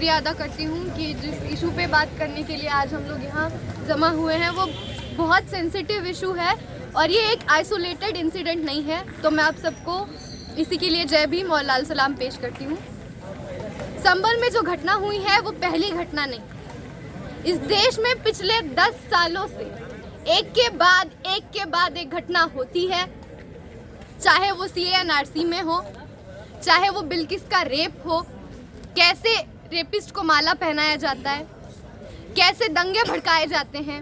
शुक्रिया अदा करती हूँ कि जिस इशू पे बात करने के लिए आज हम लोग यहाँ जमा हुए हैं वो बहुत सेंसिटिव इशू है और ये एक आइसोलेटेड इंसिडेंट नहीं है। तो मैं आप सबको इसी के लिए जय भीम और लाल सलाम पेश करती हूँ। संभल में जो घटना हुई है वो पहली घटना नहीं। इस देश में पिछले 10 सालों से एक के बाद एक घटना होती है, चाहे वो CA/NRC में हो, चाहे वो बिल्किस का रेप हो, कैसे रेपिस्ट को माला पहनाया जाता है, कैसे दंगे भड़काए जाते हैं।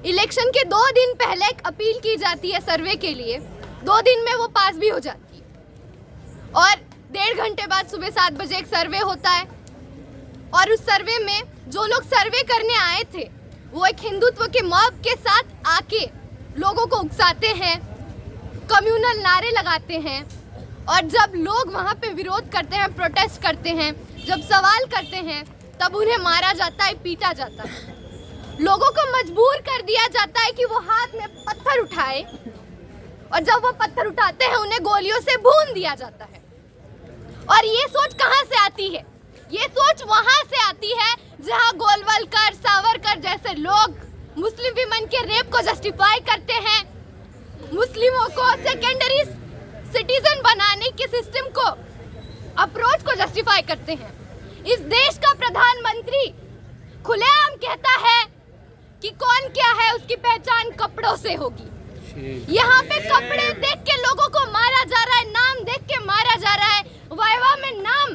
इलेक्शन के 2 दिन पहले एक अपील की जाती है सर्वे के लिए, 2 दिन में वो पास भी हो जाती है और 1.5 घंटे बाद सुबह 7 बजे एक सर्वे होता है और उस सर्वे में जो लोग सर्वे करने आए थे वो एक हिंदुत्व के मॉब के साथ आके लोगों को उकसाते हैं, कम्युनल नारे लगाते हैं और जब लोग वहाँ पे विरोध करते हैं, प्रोटेस्ट करते हैं, जब सवाल करते हैं तब उन्हें मारा जाता है, पीटा जाता है। लोगों को मजबूर कर दिया जाता है कि वो हाथ में पत्थर उठाए और जब वो पत्थर उठाते हैं उन्हें गोलियों से भून दिया जाता है। और ये सोच कहाँ से आती है? ये सोच वहाँ से आती है जहाँ गोलवलकर, सावरकर जैसे लोग मुस्लिम विमेन के रेप को जस्टिफाई करते हैं, मुस्लिमों को सेकेंडरी सिटीजन बनाने के सिस्टम को, अप्रोच को जस्टिफाई करते हैं। इस देश का प्रधानमंत्री खुलेआम कहता है कि कौन क्या है उसकी पहचान कपड़ों से होगी। यहाँ पे कपड़े देख के लोगों को मारा जा रहा है, नाम देख के मारा जा रहा है, वाइवा में नाम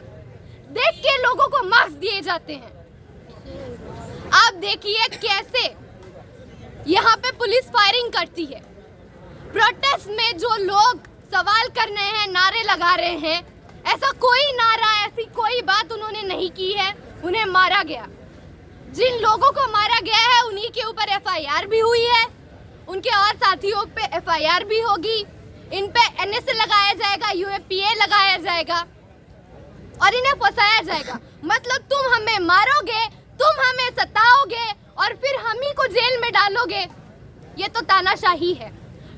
देख के लोगों को मार्क्स दिए जाते हैं। आप देखिए कैसे यहाँ पे पुलिस फायरिंग करती है। प्रोटेस्ट में जो लोग सवाल कर रहे हैं, नारे लगा रहे हैं, ऐसा कोई नारा, ऐसी कोई बात उन्होंने नहीं की है, उन्हें मारा गया। जिन लोगों को मारा गया है उन्हीं के ऊपर FIR भी हुई है, उनके और साथियों पे FIR भी होगी, इन पे NSA लगाया जाएगा, UAPA लगाया जाएगा और इन्हें फंसाया जाएगा। मतलब तुम हमें मारोगे, तुम हमें सताओगे और फिर हम ही को जेल में डालोगे। ये तो तानाशाही है।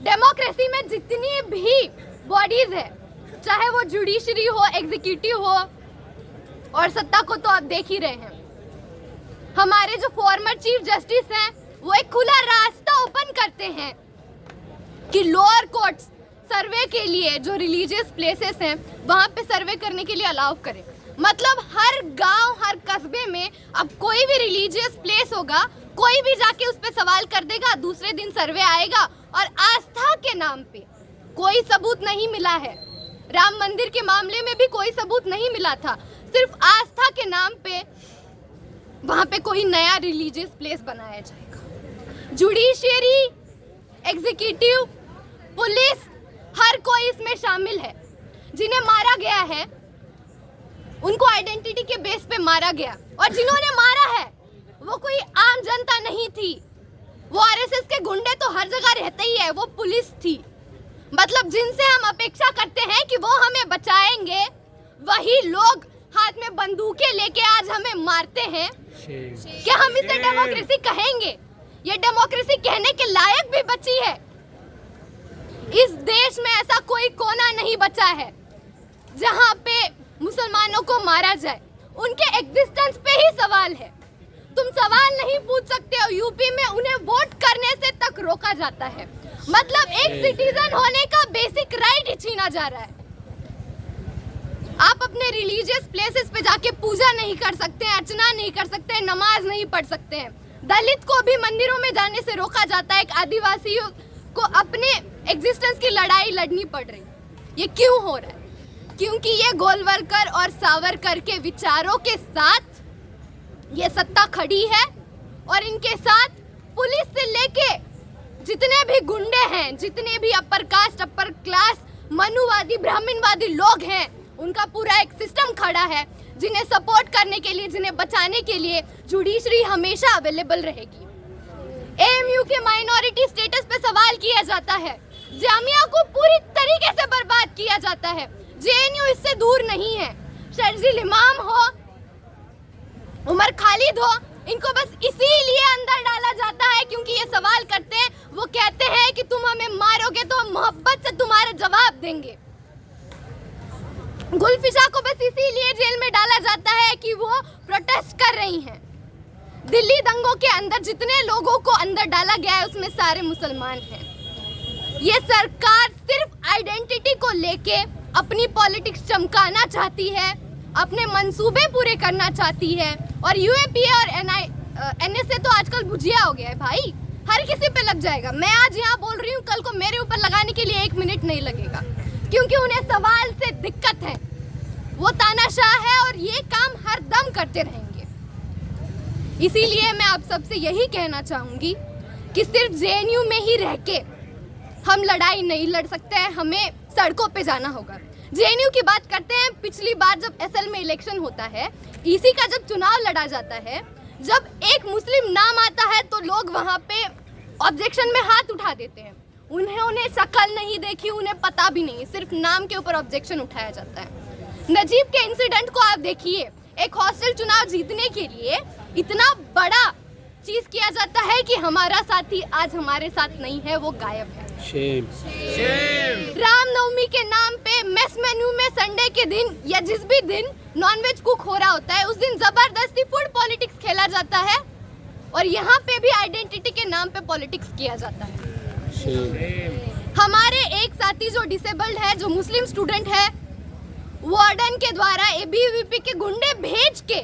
डेमोक्रेसी में जितनी भी बॉडीज है, चाहे वो जुडिशरी हो, एग्जीक्यूटिव हो और सत्ता को तो आप देख ही रहे हैं। हमारे जो फॉर्मर चीफ जस्टिस हैं वो एक खुला रास्ता ओपन करते हैं कि लोअर कोर्ट्स सर्वे के लिए जो रिलीजियस प्लेसेस हैं वहाँ पे सर्वे करने के लिए अलाउ करें। मतलब हर गांव, हर कस्बे में अब कोई भी रिलीजियस प्लेस होगा, कोई भी जाके उस पे सवाल कर देगा, दूसरे दिन सर्वे आएगा और आस्था के नाम पे कोई सबूत नहीं मिला है। राम मंदिर के मामले में भी कोई सबूत नहीं मिला था, सिर्फ आस्था के नाम पे वहाँ पे कोई नया रिलीजियस प्लेस बनाया जाएगा। जुडिशियरी, एग्जीक्यूटिव, पुलिस, हर कोई इसमें शामिल है। जिन्हें मारा गया है उनको आइडेंटिटी के बेस पे मारा गया और जिन्होंने मारा है वो कोई आम जनता नहीं थी, वो RSS के गुंडे तो हर जगह रहते ही है, वो पुलिस थी। मतलब जिनसे हम अपेक्षा करते हैं कि वो हमें बचाएंगे, वही लोग हाथ में बंदूकें लेके आज हमें मारते हैं। क्या हम इसे डेमोक्रेसी कहेंगे? ये डेमोक्रेसी कहने के लायक भी बची है? इस देश में ऐसा कोई कोना नहीं बचा है जहां पे मुसलमानों को मारा जाए। उनके एग्जिस्टेंस पे ही सवाल है। तुम सवाल नहीं पूछ सकते हो। यूपी में उन्हें वोट करने से तक रोका जाता है। मतलब एक सिटीजन होने का बेसिक राइट ही छीना जा रहा है। आप अपने रिलीजियस प्लेसेस पे जाके पूजा नहीं कर सकते हैं, अर्चना नहीं कर सकते हैं, नमाज नहीं पढ़ सकते हैं। दलित को भी मंदिरों में जाने से रोका जाता है। एक आदिवासियों को अपने एग्जिस्टेंस की लड़ाई लड़नी पड़ रही। ये क्यों हो रहा है? क्योंकि ये गोलवलकर और सावरकर के विचारों के साथ ये सत्ता खड़ी है और इनके साथ पुलिस से लेके जितने भी गुंडे हैं, जितने भी अपर कास्ट, अपर क्लास, मनुवादी, ब्राह्मणवादी लोग हैं, उनका पूरा एक सिस्टम खड़ा है जिन्हें सपोर्ट करने के लिए, जिन्हें बचाने के लिए जुडिशरी हमेशा अवेलेबल रहेगी। AMU के माइनॉरिटी स्टेटस पे सवाल किया जाता है, जामिया को पूरी तरीके से बर्बाद किया जाता है। JNU इससे दूर नहीं है। शर्जील इमाम हो, उमर खालिद हो, इनको बस इसीलिए अंदर डाला जाता है क्योंकि ये सवाल करते हैं। वो कहते हैं कि तुम हमें मारोगे तो हम मोहब्बत से तुम्हारे जवाब देंगे। गुलफिशा को बस इसीलिए जेल में डाला जाता है कि वो प्रोटेस्ट कर रही हैं। दिल्ली दंगों के अंदर जितने लोगों को अंदर डाला गया है उसमें सारे मुसलमान हैं। ये सरकार सिर्फ आइडेंटिटी को लेके अपनी पॉलिटिक्स चमकाना चाहती है, अपने मंसूबे पूरे करना चाहती है। और यूएपीए और एनएसए तो आजकल भुजिया हो गया है भाई, हर किसी पे लग जाएगा। मैं आज यहाँ बोल रही हूँ, कल को मेरे ऊपर लगाने के लिए 1 मिनट नहीं लगेगा, क्योंकि उन्हें सवाल से दिक्कत है। वो तानाशाह है और ये काम हर दम करते रहेंगे। इसीलिए मैं आप सबसे यही कहना चाहूँगी कि सिर्फ जेएनयू में ही रह के हम लड़ाई नहीं लड़ सकते हैं, हमें सड़कों पे जाना होगा। जेएनयू की बात करते हैं, पिछली बार जब एसएल में इलेक्शन होता है, इसी का जब चुनाव लड़ा जाता है, जब एक मुस्लिम नाम आता है तो लोग वहाँ पे ऑब्जेक्शन में हाथ उठा देते हैं। उन्हें शक्ल नहीं देखी, उन्हें पता भी नहीं, सिर्फ नाम के ऊपर ऑब्जेक्शन उठाया जाता है। नजीब के इंसिडेंट को आप देखिए, एक हॉस्टल चुनाव जीतने के लिए इतना बड़ा चीज किया जाता है कि हमारा साथी आज हमारे साथ नहीं है, वो गायब है। शेम। रामनवमी के नाम पे मेस मेन्यू में संडे के दिन या जिस भी दिन नॉनवेज कुक हो रहा होता है, उस दिन जबरदस्ती फूड पॉलिटिक्स खेला जाता है और यहाँ पे भी आइडेंटिटी के नाम पे पॉलिटिक्स किया जाता है। हमारे एक साथी जो डिसेबल्ड है, जो मुस्लिम स्टूडेंट है, वार्डन के द्वारा एबीवीपी के गुंडे भेज के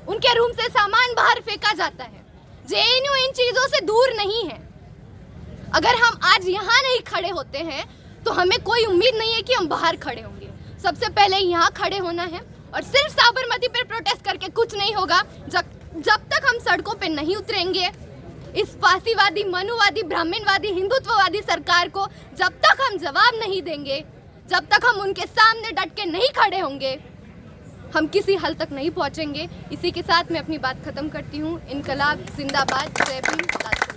उनके रूम से सामान बाहर फेंका जाता है। जेएनयू इन चीजों से दूर नहीं है। अगर हम आज यहाँ नहीं खड़े होते हैं तो हमें कोई उम्मीद नहीं है कि हम बाहर खड़े होंगे। सबसे पहले यहाँ खड़े होना है और सिर्फ साबरमती पर प्रोटेस्ट करके कुछ नहीं होगा। जब तक हम सड़कों पे नहीं उतरेंगे, इस फासीवादी, मनुवादी, ब्राह्मणवादी, हिंदुत्ववादी सरकार को जब तक हम जवाब नहीं देंगे, जब तक हम उनके सामने डट के नहीं खड़े होंगे, हम किसी हल तक नहीं पहुंचेंगे। इसी के साथ मैं अपनी बात खत्म करती हूँ। इनकलाब जिंदाबाद। जय भीम।